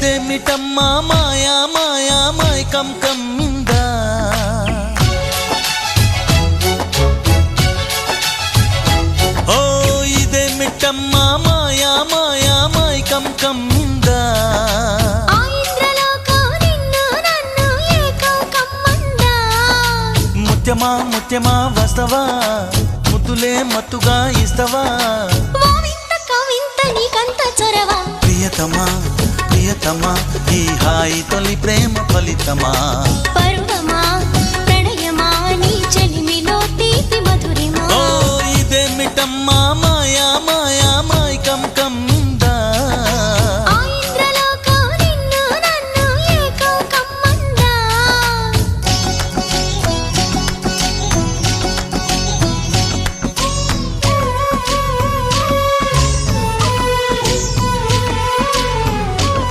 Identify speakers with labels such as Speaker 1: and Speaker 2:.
Speaker 1: ఇదేమిటమ్మా మాయా మాయా మైకం కమ్మిందా ఓ ఇదేమిటమ్మా మాయా మాయా మైకం కమ్మిందా ముత్యమా ముత్యమా వస్తవా ముద్దులే మత్తుగా ఇస్తవా ప్రియతమా ప్రియతమా ఈ హాయి తొలి ప్రేమ ఫలితమా
Speaker 2: పరువమా ప్రణయమా నీ చెలిమిలో తీపి మధురిమా
Speaker 1: ఓ ఇదేమిటమ్మా మాయా